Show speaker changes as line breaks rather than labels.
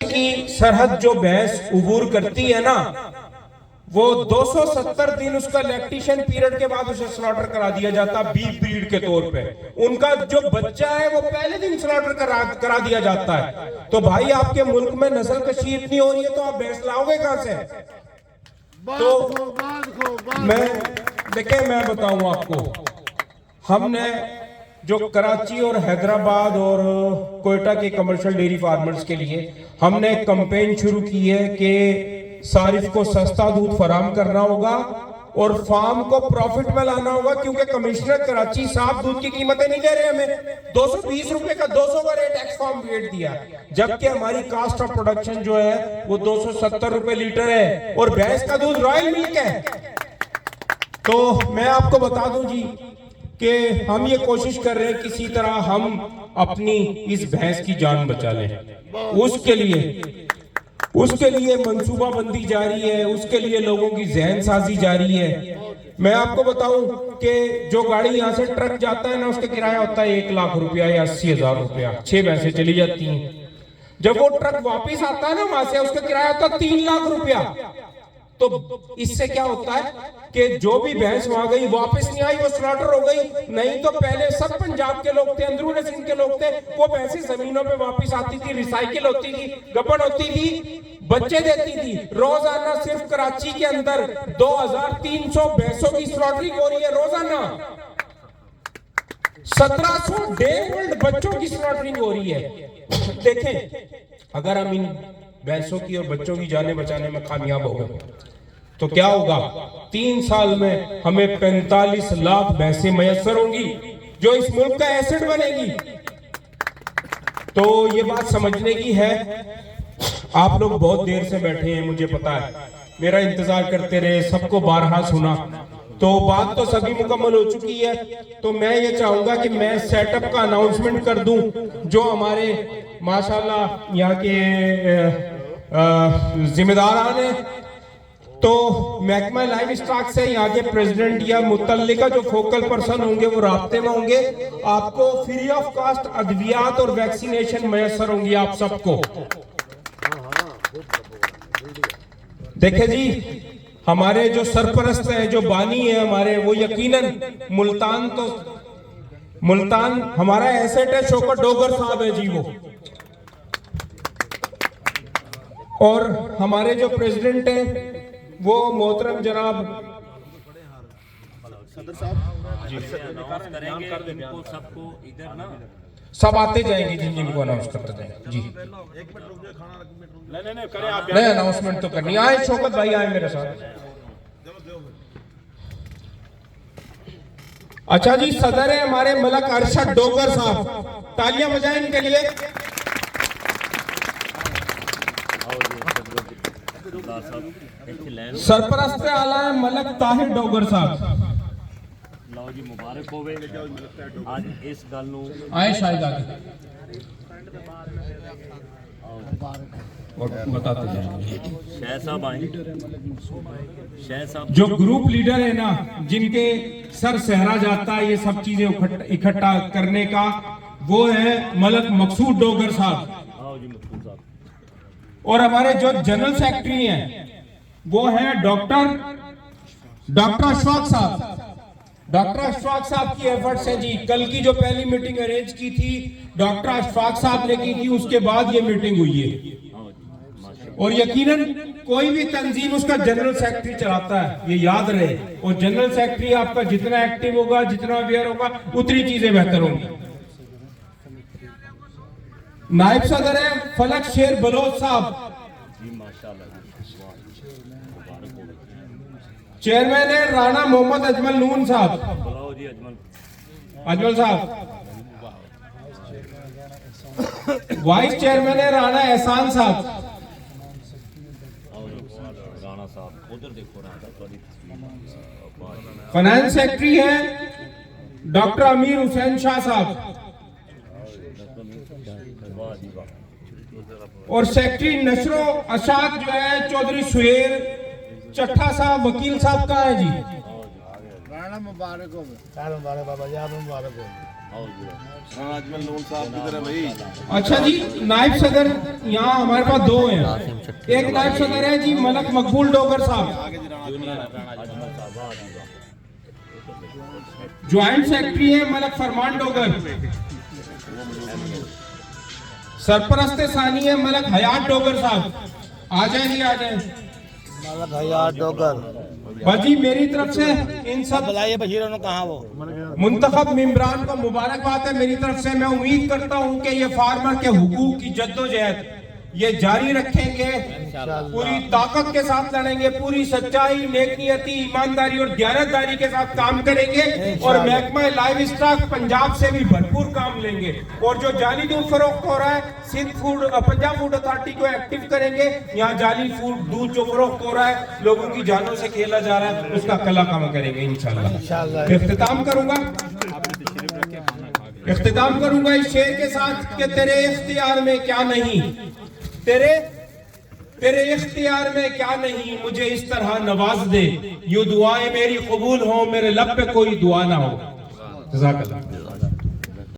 की सरहद जो भैंस उबूर करती है ना, वो 270 दिन उसका लैक्टेशन पीरियड के बाद उसे स्लॉटर करा दिया जाता बीफ ब्रीड के तौर पे। उनका जो बच्चा है वो पहले दिन स्लॉटर करा दिया जाता है। तो भाई आपके मुल्क में नस्ल कशी इतनी हो रही है तो आप भैंस लाओगे कहां से? तो मैं बताऊं आपको, हमने जो कराची और हैदराबाद और कोयटा के कमर्शियल डेयरी फार्मर्स के लिए हमने एक कैंपेन शुरू की है कि सारिफ को सस्ता दूध फराहम करना होगा और फार्म को प्रॉफिट में लाना होगा, क्योंकि कमिश्नर कराची साफ दूध की कीमतें नहीं दे रहे हमें। 220 रुपए का 200 का रेट एक्स फार्म रेट दिया, जबकि हमारी कास्ट ऑफ प्रोडक्शन जो है वो 270 रुपए लीटर है और भैंस का दूध रॉयल मिल्क है। तो मैं आपको बता दूं जी कि हम ये कोशिश कर रहे हैं किसी तरह हम अपनी इस भैंस की जान बचा लें। उसके लिए मंसूबाबंदी जारी है, उसके लिए लोगों की जहन साजी जारी है। मैं आपको बताऊं कि जो गाड़ी यहाँ से ट्रक जाता है ना, उसका किराया होता है 1 लाख रुपया या 80,000 रुपया, 6 भैंसें चली जाती हैं। जब वो ट्रक वापिस आता है ना वहां से, उसका किराया होता है 3 लाख रुपया। तो इससे क्या होता है कि जो भी भैंस वहां गई वापस नहीं आई, वो स्लॉटर हो गई। नहीं तो पहले सब पंजाब के लोग थे, अंदरूनी सिंध के लोग थे, वो भैंसें जमीनों पे वापस आती थी, रिसाइकिल होती थी, गबन होती थी, बच्चे देती थी। रोजाना सिर्फ कराची के अंदर 2300 भैंसों की स्लॉटरिंग हो रही है रोजाना। 1700 डे ओल्ड बच्चों की स्लॉटरिंग हो रही है। देखें, अगर हम इन भैंसों की और बच्चों की जानें बचाने में कामयाब हो गए तो क्या होगा? 3 साल में हमें 45 लाख भैंसें मैसर होंगी जो इस मुल्क का एसेट बनेगी। तो ये बात समझने की है। आप लोग बहुत देर से बैठे हैं, मुझे पता है, मेरा इंतजार करते रहे, सबको बारहा सुना, तो बात तो सभी मुकम्मल हो चुकी है। तो मैं ये चाहूंगा कि मैं सेटअप का अनाउंसमेंट कर दूं। जो हमारे माशाल्लाह यहाँ के जिम्मेदार ने, तो महकमा लाइव स्टॉक से यहाँ के प्रेसिडेंट या मुतल्लिका जो फोकल पर्सन होंगे वो राब्ते में होंगे। आपको फ्री ऑफ कॉस्ट अद्वियात और वैक्सीनेशन मैसर होंगी आप सबको। देखे जी, हमारे जो सरपरस्त है, जो बानी है हमारे, वो यकीनन मुल्तान हमारा एसेट है। शौकत डोगर साहब है जी वो, और हमारे जो प्रेसिडेंट हैं वो मोहतरम जनाब सदर साहब जी सबको इधर ना सब आते जाएंगे जिनको अनाउंस करते जाएंगे जी। नहीं अनाउंसमेंट तो करनी आए। शौकत भाई आए मेरे साथ। अच्छा जी, सदर है हमारे मलक अरशद डोगर साहब, तालियां बजाएं इनके लिए। सरपरस्त आला है मलक ताहिर डोगर साहब।
ਲਓ ਜੀ, ਮੁਬਾਰਕ ਹੋਵੇ आज इस गल ਨੂੰ।
आए शायद आगे और बताते जाएंगे।
शाह साहब आए। शाह साहब
जो ग्रुप लीडर है ना, जिनके सर सहरा जाता है ये सब चीजें इकट्ठा करने का, वो है मलक मकसूद डोगर साहब।
आओ जी मकसूद साहब।
और हमारे जो जनरल सेक्रेटरी हैं वो है डॉक्टर अशफाक साहब। डॉक्टर अशफाक साहब की एफर्ट्स है जी। कल की जो पहली मीटिंग अरेंज की थी डॉक्टर अशफाक साहब ने की थी, उसके बाद ये मीटिंग हुई है। और यकीनन कोई भी तंजीम उसका जनरल सेक्रेटरी चलाता है, ये याद रहे। और जनरल सेक्रेटरी आपका जितना एक्टिव होगा, जितना अवेयर होगा, उतनी चीजें बेहतर होंगी। नायब सदर है फलक शेर बलोच साहब। चेयरमैन है राणा मोहम्मद अजमल नून साहब।
बुलाओ जी
अजमल साहब। वाइस चेयरमैन है राणा एहसान साहब।
राणा साहब उधर देखो,
फाइनेंस सेक्रेटरी है डॉक्टर अमीर हुसैन शाह साहब। और सेक्रेटरी नशरो अशात जो है चौधरी सुहेल चट्ठा साहब। वकील साहब का है जी।
राणा मुबारक हो, साल मुबारक बाबा जी, आप मुबारक हो।
राणा अजमल लोन साहब की तरह भाई।
अच्छा जी, नायब सदर यहाँ हमारे पास दो हैं। एक नायब सदर है जी मलक मकबूल डोगर साहब, ज्वाइंट सेक्रेटरी है मलक फरमान डोगर, सरपरस्त सानी है मलक हयात डोगर साहब। आ जाए जी, आ जाए।
मलक हयात डोगर
बाजी मेरी तरफ से इन सब
बुलाइए, बशीर कहाँ वो
मुंतखब मेंबरान को मुबारकबाद है मेरी तरफ से। मैं उम्मीद करता हूं कि ये फार्मर के हुकूक की जद्दोजहद ये जारी रखेंगे, पूरी ताकत के साथ लड़ेंगे, पूरी सच्चाई, नेकनियती, ईमानदारी और दियानतदारी के साथ काम करेंगे और महकमा लाइव स्टॉक पंजाब से भी भरपूर काम लेंगे। और जो जाली दूध फरोख्त हो रहा है, Sindh food Punjab food authority को एक्टिव करेंगे। यहाँ जाली फूड दूध जो फरोख्त हो रहा है, लोगों की जानों से खेला जा रहा है, उसका कला काम करेंगे इंशाल्लाह। इख्तिताम करूंगा इस शेर के साथ कि तेरे इख्तियार में क्या नहीं, तेरे इख्तियार में क्या नहीं, मुझे इस तरह नवाज दे, यूं दुआएं मेरी कबूल हो, मेरे लब पे कोई दुआ ना हो। जज़ाकल्लाह।